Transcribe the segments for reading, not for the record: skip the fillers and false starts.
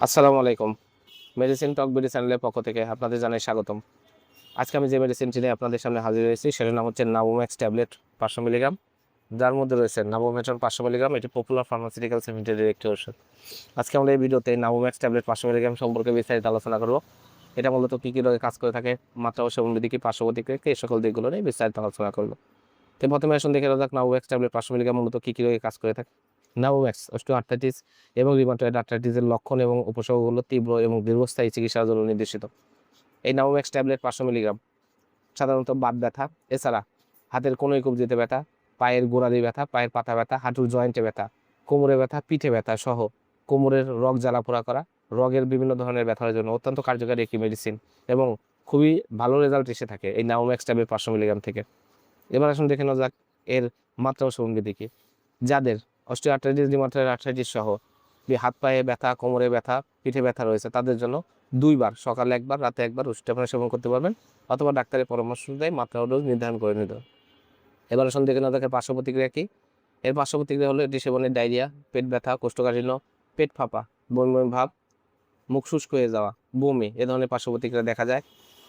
আসসালামু আলাইকুম। মেডিসিন টক বিডি চ্যানেলের পক্ষ থেকে আপনাদের জানাই স্বাগতম। আজকে আমি যে মেডিসিনটি নিয়ে আপনাদের সামনে হাজির হয়েছি সেটার নাম হচ্ছে নাভোম্যাক্স ট্যাবলেট 500 মিলিগ্রাম, যার মধ্যে রয়েছে নাভোমেটন 500 মিলিগ্রাম। এটি পপুলার ফার্মাসিউটিক্যালস লিমিটেডের একটি ওষুধ। আজকে আমরা এই ভিডিওতে নাভোম্যাক্স ট্যাবলেট 500 মিলিগ্রাম সম্পর্কে বিস্তারিত আলোচনা করব। এটা মূলত কী কী রোগে কাজ করে থাকে, মাত্রা ও সেবন বিধি কি, পার্শ্ব প্রতিক্রিয়া কি, এই সকল দিকগুলো নিয়ে বিস্তারিত আলোচনা করব। তো প্রথমে আসুন দেখে নেওয়া যাক নাভোম্যাক্স ট্যাবলেট 500 মিলিগ্রাম মূলত কী কী রোগে কাজ করে থাকে। নাভোম্যাক্স অস্টিওআর্থ্রাইটিস এবং রিউমাটয়েড আর্থ্রাইটিসের লক্ষণ এবং উপসর্গগুলো তীব্র এবং দীর্ঘস্থায়ী চিকিৎসার জন্য নির্দেশিত। এই নাভোম্যাক্স ট্যাবলেট 500 মিলিগ্রাম সাধারণত বাত ব্যথা, এছাড়া হাতের কনুই কবজিতে ব্যথা, পায়ের গোড়ালি ব্যথা, পায়ের পাতা ব্যথা, হাঁটুর জয়েন্টে ব্যথা, কোমরে ব্যথা, পিঠে ব্যথা সহ কোমরের রগ জ্বালাপোড়া করা, রগের বিভিন্ন ধরনের ব্যথার জন্য অত্যন্ত কার্যকারী একটি মেডিসিন এবং খুবই ভালো রেজাল্ট এসে থাকে এই নাভোম্যাক্স ট্যাবলেট 500 মিলিগ্রাম থেকে। এবার আসুন দেখে নেওয়া যাক এর মাত্রা ও সেবন বিধি কি। যাদের অস্টিওআর্থ্রাইটিস, রিউমাটয়েড আর্থ্রাইটিস সহ হাত পায়ে ব্যথা, কোমরে ব্যথা, পিঠে ব্যথা রয়েছে, তাদের জন্য 2বার, সকালে 1বার, রাতে 1বার ওষুধটি আপনারা সেবন করতে পারবেন, অথবা ডাক্তারের পরামর্শ অনুযায়ী মাত্রা ও ডোজ নির্ধারণ করে নিতে হবে। এবার আসুন দেখে নেওয়া যাক পার্শ্ব প্রতিক্রিয়া কি। এর পার্শ্ব প্রতিক্রিয়া হলো এটি সেবনে ডায়রিয়া, পেট ব্যথা, কোষ্ঠকাঠিন্য, পেট ফাঁপা, বমি বমি ভাব, মুখ শুষ্ক হয়ে যাওয়া, বমি, এ ধরনের পার্শ্ব প্রতিক্রিয়া দেখা যায়।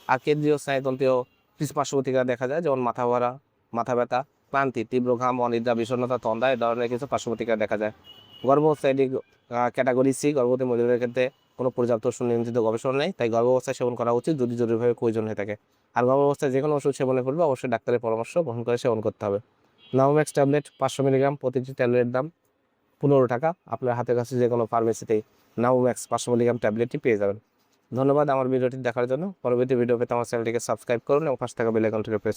আর কেন্দ্রীয় স্নায়ুতন্ত্রীয় কিছু পার্শ্ব প্রতিক্রিয়া দেখা যায়, যেমন মাথা ভরা, মাথা ব্যথা, ক্লান্তি, তীব্র ঘাম, অনিদ্রা, বিষণ্ণতা, তন্দা, এ ধরনের কিছু পার্শ্ব প্রতিক্রিয়া দেখা যায়। গর্ভাবস্থায় এটি ক্যাটাগরি সি, গর্ভবতী মহিলাদের ক্ষেত্রে কোনো পর্যাপ্ত সুনিয়ন্ত্রিত গবেষণা নেই, তাই গর্ভাবস্থায় সেবন করা উচিত যদি জরুরিভাবে প্রয়োজন হয়ে থাকে। আর গর্ভাবস্থায় যে কোনো ওষুধ সেবনের পূর্বে অবশ্যই ডাক্তারের পরামর্শ গ্রহণ করে সেবন করতে হবে। নাভোম্যাক্স ট্যাবলেট 500 মিলিগ্রাম, প্রতিটি ট্যাবলেটের দাম 15 টাকা। আপনার হাতের কাছে যে কোনো ফার্মেসিতেই নাভোম্যাক্স 500 মিলিগ্রাম ট্যাবলেটটি পেয়ে যাবেন। ধন্যবাদ আমার ভিডিওটি দেখার জন্য। পরবর্তী ভিডিও পেতে আমার চ্যানেলটিকে সাবস্ক্রাইব করুন এবং পাশে থাকা বেল আইকনটিকে প্রেস